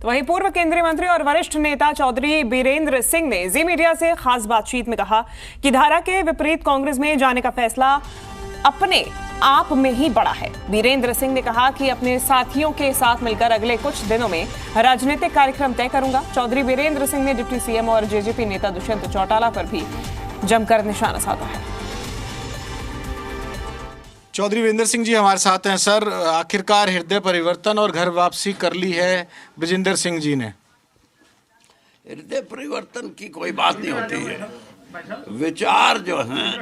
तो वहीं पूर्व केंद्रीय मंत्री और वरिष्ठ नेता चौधरी बीरेंद्र सिंह ने जी मीडिया से खास बातचीत में कहा कि धारा के विपरीत कांग्रेस में जाने का फैसला अपने आप में ही बड़ा है। बीरेंद्र सिंह ने कहा कि अपने साथियों के साथ मिलकर अगले कुछ दिनों में राजनीतिक कार्यक्रम तय करूंगा। चौधरी बीरेंद्र सिंह ने डिप्टी सीएम और जेजेपी नेता दुष्यंत चौटाला पर भी जमकर निशाना साधा है। चौधरी वीरेंद्र सिंह जी हमारे साथ हैं। सर, आखिरकार हृदय परिवर्तन और घर वापसी कर ली है ब्रजेंद्र सिंह जी ने। हृदय परिवर्तन की कोई बात नहीं होती है। विचार जो हैं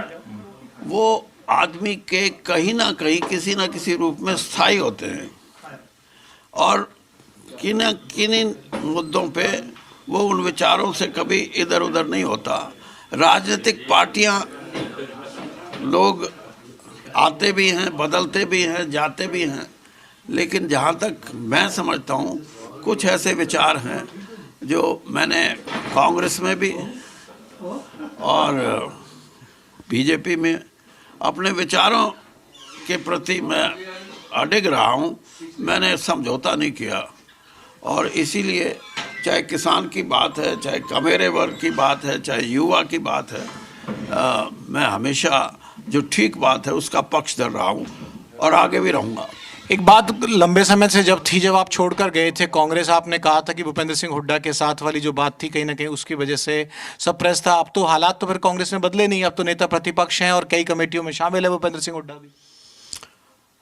वो आदमी के कहीं ना कहीं किसी ना किसी रूप में स्थायी होते हैं और किन मुद्दों पे वो उन विचारों से कभी इधर उधर नहीं होता। राजनीतिक पार्टियां लोग आते भी हैं, बदलते भी हैं, जाते भी हैं, लेकिन जहाँ तक मैं समझता हूँ कुछ ऐसे विचार हैं जो मैंने कांग्रेस में भी और बीजेपी में अपने विचारों के प्रति मैं अडिग रहा हूँ। मैंने समझौता नहीं किया और इसीलिए चाहे किसान की बात है, चाहे कमेरे वर्ग की बात है, चाहे युवा की बात है, मैं हमेशा जो ठीक बात है उसका पक्ष धर रहा हूँ और आगे भी रहूँगा। एक बात लंबे समय से जब आप छोड़कर गए थे कांग्रेस, आपने कहा था कि भूपेंद्र सिंह हुड्डा के साथ वाली जो बात थी कहीं ना कहीं उसकी वजह से सप्रेस था। अब तो हालात तो फिर कांग्रेस में बदले नहीं, अब तो नेता प्रतिपक्ष हैं और कई कमेटियों में शामिल है भूपेंद्र सिंह हुड्डा भी।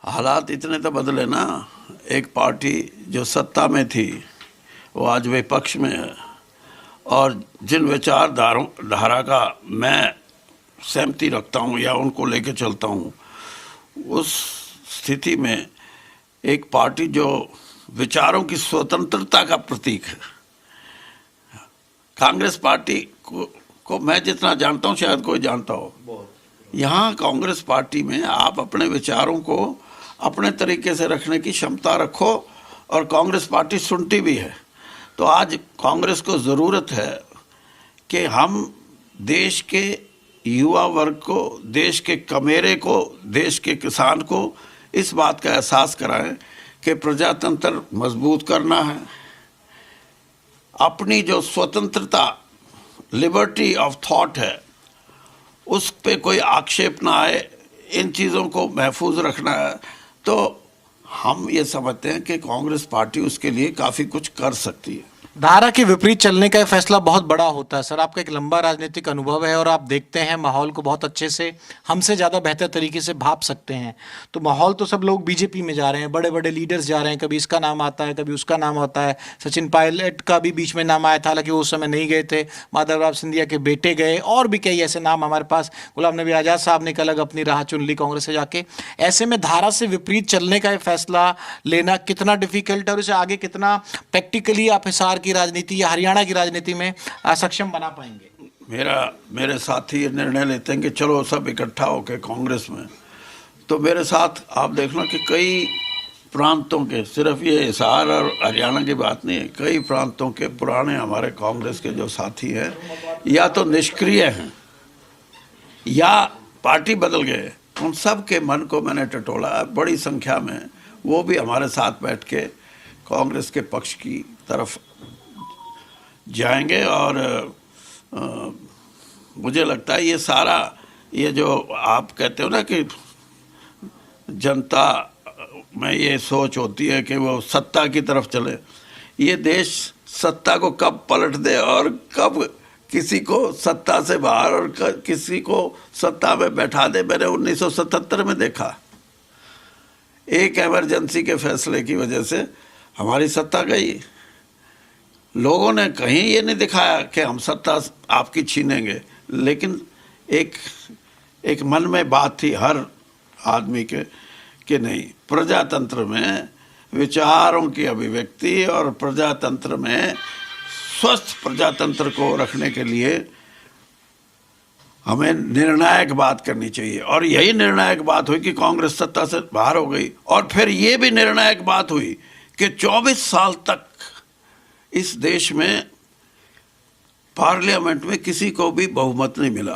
हालात इतने तो बदले ना। एक पार्टी जो सत्ता में थी वो आज विपक्ष में है और जिन धारा का मैं सहमति रखता हूँ या उनको लेके चलता हूँ, उस स्थिति में एक पार्टी जो विचारों की स्वतंत्रता का प्रतीक है, कांग्रेस पार्टी को मैं जितना जानता हूँ शायद कोई जानता हो, यहाँ कांग्रेस पार्टी में आप अपने विचारों को अपने तरीके से रखने की क्षमता रखो और कांग्रेस पार्टी सुनती भी है। तो आज कांग्रेस को ज़रूरत है कि हम देश के युवा वर्ग को, देश के कमेरे को, देश के किसान को इस बात का एहसास कराएं कि प्रजातंत्र मजबूत करना है। अपनी जो स्वतंत्रता, लिबर्टी ऑफ थॉट है, उस पे कोई आक्षेप ना आए, इन चीज़ों को महफूज रखना है। तो हम ये समझते हैं कि कांग्रेस पार्टी उसके लिए काफ़ी कुछ कर सकती है। धारा के विपरीत चलने का फैसला बहुत बड़ा होता है। सर, आपका एक लंबा राजनीतिक अनुभव है और आप देखते हैं माहौल को बहुत अच्छे से, हमसे ज़्यादा बेहतर तरीके से भाप सकते हैं। तो माहौल तो सब लोग बीजेपी में जा रहे हैं, बड़े बड़े लीडर्स जा रहे हैं, कभी इसका नाम आता है, कभी उसका नाम होता है। सचिन पायलट का भी बीच में नाम आया था, हालांकि वो उस समय नहीं गए थे। माधवराव सिंधिया के बेटे गए और भी कई ऐसे नाम हमारे पास। गुलाम नबी आज़ाद साहब ने अलग अपनी राह चुन ली कांग्रेस से जाके। ऐसे में धारा से विपरीत चलने का फैसला लेना कितना डिफिकल्ट है और इसे आगे कितना प्रैक्टिकली आप हिसार की राजनीति या हरियाणा की राजनीति में सक्षम बना पाएंगे? मेरे साथी ये निर्णय लेते हैं कि चलो सब इकट्ठा होकर कांग्रेस में, तो मेरे साथ आप देखना कि कई प्रांतों के, सिर्फ ये हिसार और हरियाणा की बात नहीं है, कई प्रांतों के पुराने हमारे कांग्रेस के जो साथी हैं या तो निष्क्रिय हैं या पार्टी बदल गए, उन सब के मन को मैंने टटोला। बड़ी संख्या में वो भी हमारे साथ बैठ के कांग्रेस के पक्ष की तरफ जाएंगे और मुझे लगता है ये सारा, ये जो आप कहते हो ना कि जनता में ये सोच होती है कि वो सत्ता की तरफ चले, ये देश सत्ता को कब पलट दे और कब किसी को सत्ता से बाहर और किसी को सत्ता में बैठा दे, मैंने 1977 में देखा। एक इमरजेंसी के फैसले की वजह से हमारी सत्ता गई। लोगों ने कहीं ये नहीं दिखाया कि हम सत्ता आपकी छीनेंगे, लेकिन एक मन में बात थी हर आदमी के कि नहीं, प्रजातंत्र में विचारों की अभिव्यक्ति और प्रजातंत्र में स्वस्थ प्रजातंत्र को रखने के लिए हमें निर्णायक बात करनी चाहिए। और यही निर्णायक बात हुई कि कांग्रेस सत्ता से बाहर हो गई। और फिर ये भी निर्णायक बात हुई कि 24 साल तक इस देश में पार्लियामेंट में किसी को भी बहुमत नहीं मिला।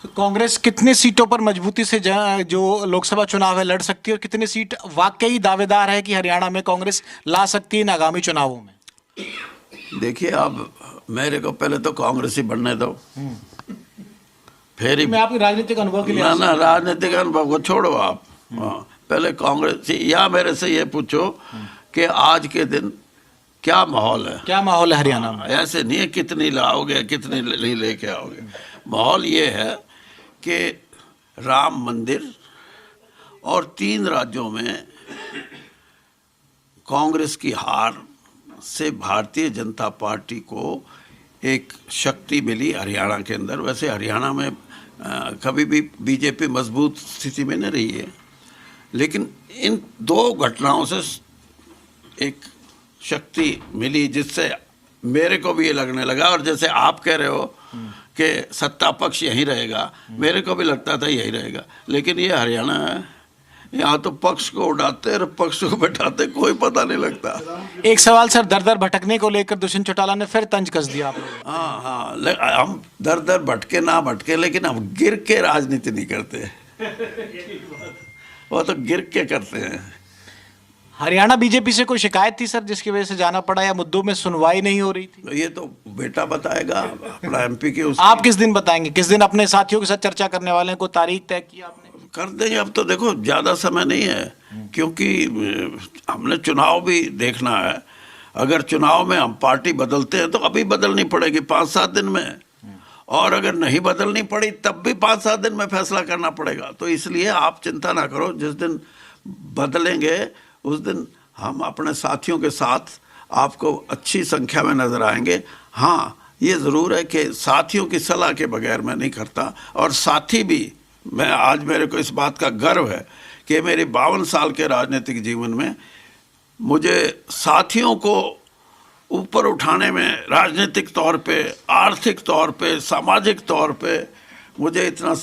तो कांग्रेस कितने सीटों पर मजबूती से जो लोकसभा चुनाव है लड़ सकती है और कितने सीट वाकई दावेदार है कि हरियाणा में कांग्रेस ला सकती है इन आगामी चुनावों में? देखिए, अब मेरे को पहले तो कांग्रेस ही बनने दो, फिर ही मैं आपके राजनीतिक अनुभव के लिए ना राजनीतिक अनुभव को छोड़ो आप। हाँ, पहले कांग्रेस या मेरे से ये पूछो कि आज के दिन क्या माहौल है। क्या माहौल है हरियाणा में? ऐसे नहीं है कितनी लाओगे कितनी नहीं लेके आओगे। माहौल ये है कि राम मंदिर और 3 राज्यों में कांग्रेस की हार से भारतीय जनता पार्टी को एक शक्ति मिली हरियाणा के अंदर। वैसे हरियाणा में कभी भी बीजेपी मजबूत स्थिति में नहीं रही है, लेकिन इन 2 घटनाओं से एक शक्ति मिली जिससे मेरे को भी ये लगने लगा। और जैसे आप कह रहे हो कि सत्ता पक्ष यहीं रहेगा, मेरे को भी लगता था यही रहेगा, लेकिन ये हरियाणा है, यहाँ तो पक्ष को उड़ाते और पक्ष को बैठाते, कोई पता नहीं लगता। एक सवाल सर, दर दर भटकने को लेकर दुष्यंत चौटाला ने फिर तंज कस दिया आप लोगों को। हाँ, हम दर दर भटके ना भटके, लेकिन हम गिर के राजनीति नहीं करते, वो तो गिर के करते हैं। हरियाणा बीजेपी से कोई शिकायत थी सर जिसकी वजह से जाना पड़ा, या मुद्दों में सुनवाई नहीं हो रही थी? तो ये तो बेटा बताएगा, अपना एमपी के उस आप किस दिन बताएंगे, किस दिन अपने साथियों के साथ चर्चा करने वाले हैं? कोई तारीख तय की आपने? कर देंगे। अब तो देखो ज़्यादा समय नहीं है, क्योंकि हमने चुनाव भी देखना है। अगर चुनाव में हम पार्टी बदलते हैं तो अभी बदलनी पड़ेगी 5-7 दिन में, और अगर नहीं बदलनी पड़ी तब भी 5-7 दिन में फैसला करना पड़ेगा। तो इसलिए आप चिंता ना करो, जिस दिन बदलेंगे उस दिन हम अपने साथियों के साथ आपको अच्छी संख्या में नजर आएंगे। हाँ, ये ज़रूर है कि साथियों की सलाह के बगैर मैं नहीं करता, और साथी भी, मैं आज मेरे को इस बात का गर्व है कि मेरे 52 साल के राजनीतिक जीवन में मुझे साथियों को ऊपर उठाने में, राजनीतिक तौर पे, आर्थिक तौर पे, सामाजिक तौर पे, मुझे इतना,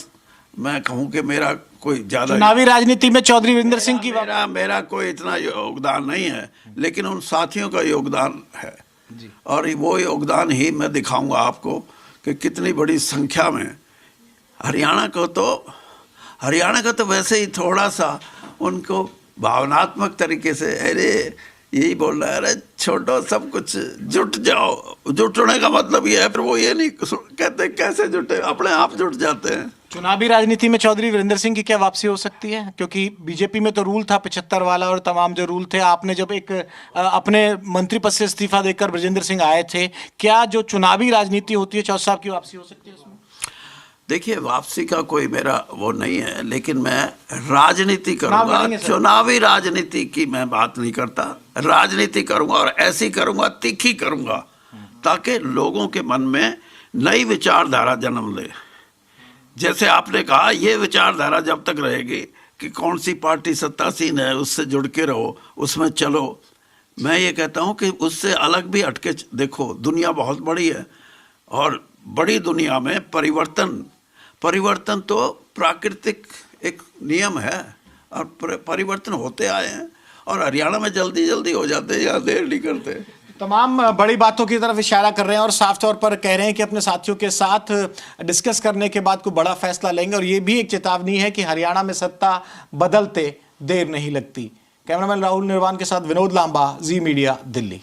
मैं कहूँ कि मेरा कोई ज़्यादा चुनावी राजनीति में चौधरी वीरेंद्र सिंह की मेरा कोई इतना योगदान नहीं है, लेकिन उन साथियों का योगदान है जी। और वो योगदान ही मैं दिखाऊंगा आपको कि कितनी बड़ी संख्या में हरियाणा को तो वैसे ही थोड़ा सा उनको भावनात्मक तरीके से, अरे यही बोल रहा है, अरे छोटो सब कुछ जुट जाओ। जुटने का मतलब ये है, फिर वो ये नहीं कहते कैसे जुटे, अपने आप जुट जाते हैं। चुनावी राजनीति में चौधरी वीरेंद्र सिंह की क्या वापसी हो सकती है? क्योंकि बीजेपी में तो रूल था 75 वाला और तमाम जो रूल थे, आपने जब एक अपने मंत्री पद से इस्तीफा देकर ब्रजेंद्र सिंह आए थे, क्या जो चुनावी राजनीति होती है चौधरी साहब की वापसी हो सकती है उसमें? देखिए, वापसी का कोई मेरा वो नहीं है, लेकिन मैं राजनीति करूंगा। चुनावी राजनीति की मैं बात नहीं करता, राजनीति करूंगा, और ऐसी करूंगा, तीखी करूंगा, ताकि लोगों के मन में नई विचारधारा जन्म ले। जैसे आपने कहा, ये विचारधारा जब तक रहेगी कि कौन सी पार्टी सत्तासीन है उससे जुड़ के रहो, उसमें चलो। मैं ये कहता हूँ कि उससे अलग भी हटके देखो। दुनिया बहुत बड़ी है, और बड़ी दुनिया में परिवर्तन तो प्राकृतिक एक नियम है, और परिवर्तन होते आए हैं, और हरियाणा में जल्दी जल्दी हो जाते हैं, या देर नहीं करते। तमाम बड़ी बातों की तरफ इशारा कर रहे हैं और साफ तौर पर कह रहे हैं कि अपने साथियों के साथ डिस्कस करने के बाद कोई बड़ा फैसला लेंगे, और ये भी एक चेतावनी है कि हरियाणा में सत्ता बदलते देर नहीं लगती। कैमरामैन राहुल निर्वाण के साथ विनोद लांबा, जी मीडिया, दिल्ली।